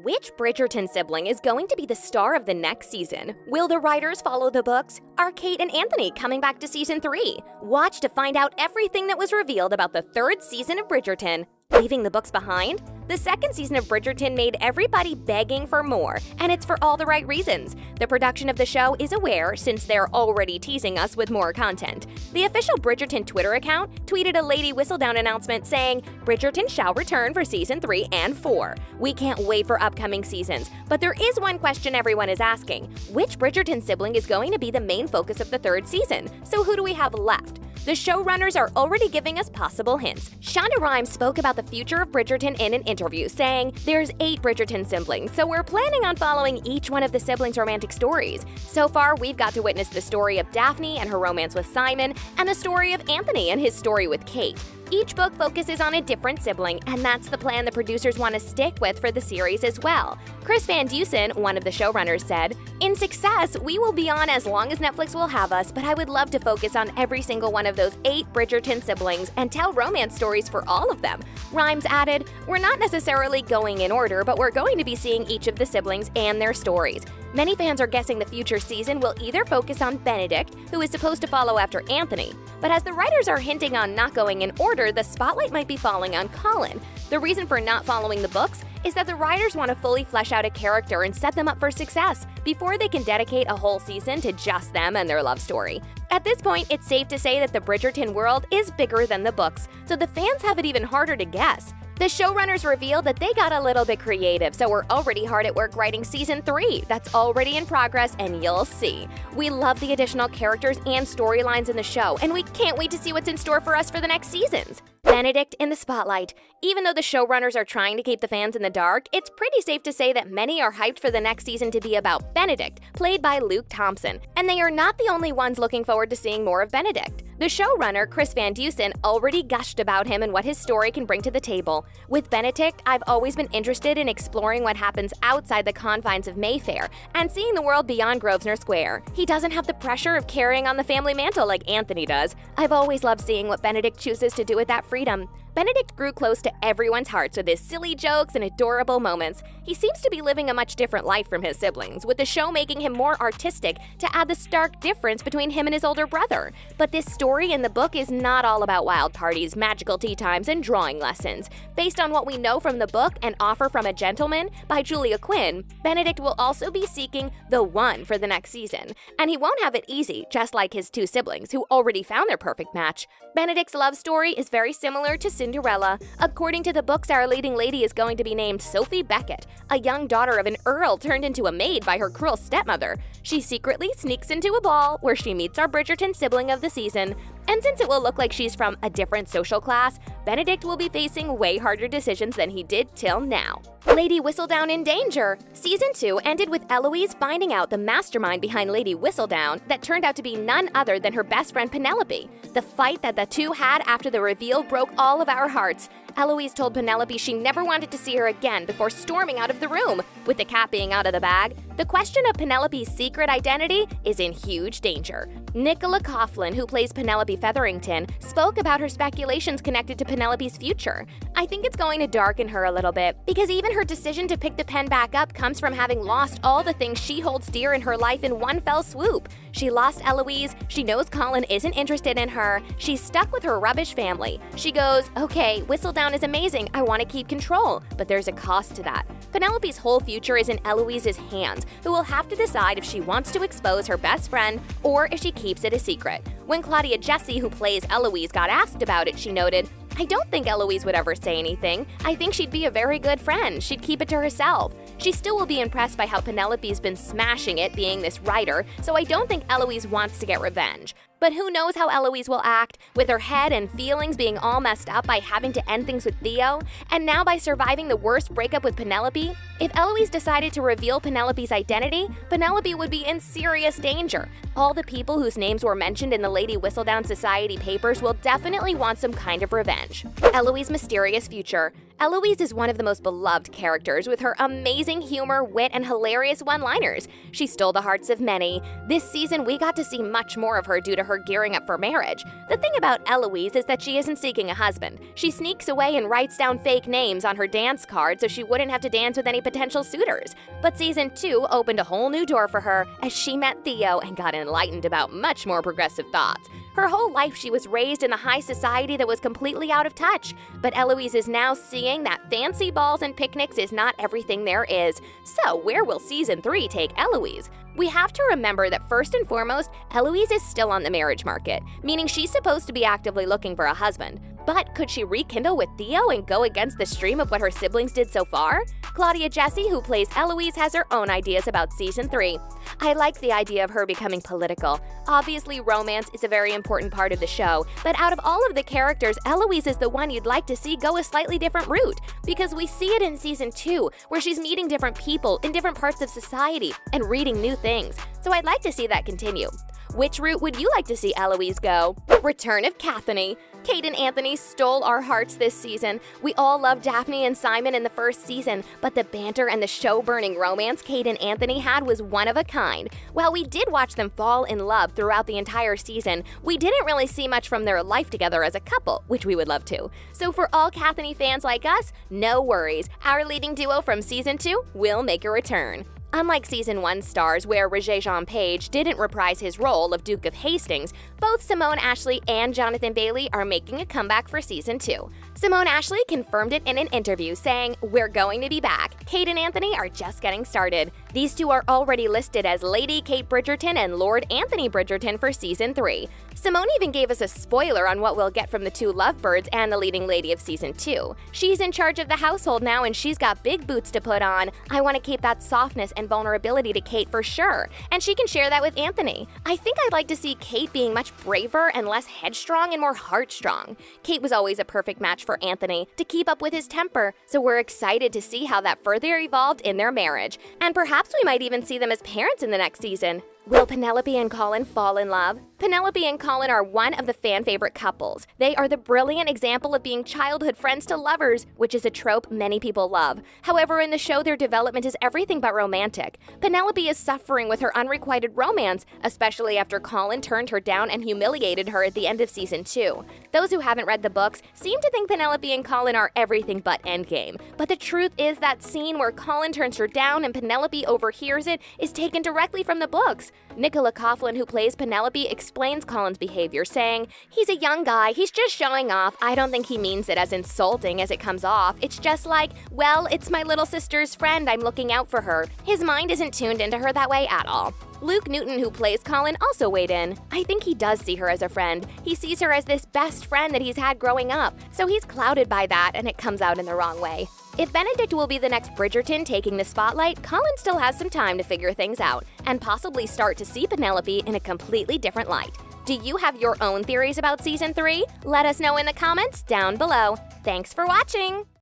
Which Bridgerton sibling is going to be the star of the next season? Will the writers follow the books? Are Kate and Anthony coming back to season 3? Watch to find out everything that was revealed about the 3rd season of Bridgerton. Leaving the books behind? The 2nd season of Bridgerton made everybody begging for more, and it's for all the right reasons. The production of the show is aware, since they're already teasing us with more content. The official Bridgerton Twitter account tweeted a Lady Whistledown announcement saying, "Bridgerton shall return for season 3 and 4. We can't wait for upcoming seasons, but there is one question everyone is asking. Which Bridgerton sibling is going to be the main focus of the 3rd season? So who do we have left?" The showrunners are already giving us possible hints. Shonda Rhimes spoke about the future of Bridgerton in an interview, saying, "There's 8 Bridgerton siblings, so we're planning on following each one of the siblings' romantic stories. So far, we've got to witness the story of Daphne and her romance with Simon, and the story of Anthony and his story with Kate. Each book focuses on a different sibling, and that's the plan the producers want to stick with for the series as well." Chris Van Dusen, one of the showrunners, said, "In success, we will be on as long as Netflix will have us, but I would love to focus on every single one of those 8 Bridgerton siblings and tell romance stories for all of them." Rhimes added, "We're not necessarily going in order, but we're going to be seeing each of the siblings and their stories. Many fans are guessing the future season will either focus on Benedict, who is supposed to follow after Anthony. But as the writers are hinting on not going in order, the spotlight might be falling on Colin. The reason for not following the books is that the writers want to fully flesh out a character and set them up for success before they can dedicate a whole season to just them and their love story. At this point, it's safe to say that the Bridgerton world is bigger than the books, so the fans have it even harder to guess. The showrunners revealed that they got a little bit creative, so we're already hard at work writing season 3. That's already in progress, and you'll see. We love the additional characters and storylines in the show, and we can't wait to see what's in store for us for the next seasons." Benedict in the spotlight. Even though the showrunners are trying to keep the fans in the dark, it's pretty safe to say that many are hyped for the next season to be about Benedict, played by Luke Thompson. And they are not the only ones looking forward to seeing more of Benedict. The showrunner, Chris Van Dusen, already gushed about him and what his story can bring to the table. "With Benedict, I've always been interested in exploring what happens outside the confines of Mayfair and seeing the world beyond Grosvenor Square. He doesn't have the pressure of carrying on the family mantle like Anthony does. I've always loved seeing what Benedict chooses to do with that freedom." Benedict grew close to everyone's hearts with his silly jokes and adorable moments. He seems to be living a much different life from his siblings, with the show making him more artistic to add the stark difference between him and his older brother. But this story in the book is not all about wild parties, magical tea times, and drawing lessons. Based on what we know from the book An Offer from a Gentleman by Julia Quinn, Benedict will also be seeking the one for the next season. And he won't have it easy, just like his 2 siblings, who already found their perfect match. Benedict's love story is very similar to Cinderella. According to the books, our leading lady is going to be named Sophie Beckett, a young daughter of an earl turned into a maid by her cruel stepmother. She secretly sneaks into a ball where she meets our Bridgerton sibling of the season. And since it will look like she's from a different social class, Benedict will be facing way harder decisions than he did till now. Lady Whistledown in danger! Season 2 ended with Eloise finding out the mastermind behind Lady Whistledown that turned out to be none other than her best friend Penelope. The fight that the two had after the reveal broke all of our hearts. Eloise told Penelope she never wanted to see her again before storming out of the room. With the cat being out of the bag, the question of Penelope's secret identity is in huge danger. Nicola Coughlan, who plays Penelope Featherington, spoke about her speculations connected to Penelope's future. "I think it's going to darken her a little bit, because even her decision to pick the pen back up comes from having lost all the things she holds dear in her life in one fell swoop. She lost Eloise, she knows Colin isn't interested in her, she's stuck with her rubbish family. She goes, okay, Whistledown is amazing, I want to keep control, but there's a cost to that." Penelope's whole future is in Eloise's hands, who will have to decide if she wants to expose her best friend or if she keeps it a secret. When Claudia Jessie, who plays Eloise, got asked about it, she noted, "I don't think Eloise would ever say anything. I think she'd be a very good friend. She'd keep it to herself. She still will be impressed by how Penelope's been smashing it being this writer, so I don't think Eloise wants to get revenge. But who knows how Eloise will act, with her head and feelings being all messed up by having to end things with Theo, and now by surviving the worst breakup with Penelope? If Eloise decided to reveal Penelope's identity, Penelope would be in serious danger. All the people whose names were mentioned in the Lady Whistledown Society papers will definitely want some kind of revenge. Eloise's mysterious future. Eloise is one of the most beloved characters with her amazing humor, wit, and hilarious one-liners. She stole the hearts of many. This season, we got to see much more of her due to her gearing up for marriage. The thing about Eloise is that she isn't seeking a husband. She sneaks away and writes down fake names on her dance card so she wouldn't have to dance with any potential suitors. But season 2 opened a whole new door for her as she met Theo and got enlightened about much more progressive thoughts. Her whole life, she was raised in a high society that was completely out of touch. But Eloise is now seeing that fancy balls and picnics is not everything there is. So where will season 3 take Eloise? We have to remember that first and foremost, Eloise is still on the marriage market, meaning she's supposed to be actively looking for a husband. But could she rekindle with Theo and go against the stream of what her siblings did so far? Claudia Jessie, who plays Eloise, has her own ideas about season 3. I like the idea of her becoming political. Obviously, romance is a very important part of the show, but out of all of the characters, Eloise is the one you'd like to see go a slightly different route, because we see it in season 2, where she's meeting different people in different parts of society and reading new things. So I'd like to see that continue. Which route would you like to see Eloise go? Return of Katherine. Kate and Anthony stole our hearts this season. We all loved Daphne and Simon in the first season, but the banter and the show-burning romance Kate and Anthony had was one of a kind. While we did watch them fall in love throughout the entire season, we didn't really see much from their life together as a couple, which we would love to. So for all Katherine fans like us, no worries. Our leading duo from season 2 will make a return. Unlike season 1 stars, where Regé-Jean Page didn't reprise his role of Duke of Hastings, both Simone Ashley and Jonathan Bailey are making a comeback for season 2. Simone Ashley confirmed it in an interview, saying, "We're going to be back. Kate and Anthony are just getting started." These two are already listed as Lady Kate Bridgerton and Lord Anthony Bridgerton for season 3. Simone even gave us a spoiler on what we'll get from the two lovebirds and the leading lady of season 2. She's in charge of the household now and she's got big boots to put on. I want to keep that softness and vulnerability to Kate for sure, and she can share that with Anthony. I think I'd like to see Kate being much braver and less headstrong and more heartstrong. Kate was always a perfect match for Anthony to keep up with his temper, so we're excited to see how that further evolved in their marriage. And perhaps we might even see them as parents in the next season. Will Penelope and Colin fall in love? Penelope and Colin are one of the fan-favorite couples. They are the brilliant example of being childhood friends to lovers, which is a trope many people love. However, in the show, their development is everything but romantic. Penelope is suffering with her unrequited romance, especially after Colin turned her down and humiliated her at the end of season 2. Those who haven't read the books seem to think Penelope and Colin are everything but endgame. But the truth is that scene where Colin turns her down and Penelope overhears it is taken directly from the books. Nicola Coughlan, who plays Penelope, explains Colin's behavior, saying, "He's a young guy, he's just showing off. I don't think he means it as insulting as it comes off. It's just like, well, it's my little sister's friend, I'm looking out for her." His mind isn't tuned into her that way at all. Luke Newton, who plays Colin, also weighed in. "I think he does see her as a friend. He sees her as this best friend that he's had growing up, so he's clouded by that and it comes out in the wrong way." If Benedict will be the next Bridgerton taking the spotlight, Colin still has some time to figure things out and possibly start to see Penelope in a completely different light. Do you have your own theories about season 3? Let us know in the comments down below. Thanks for watching!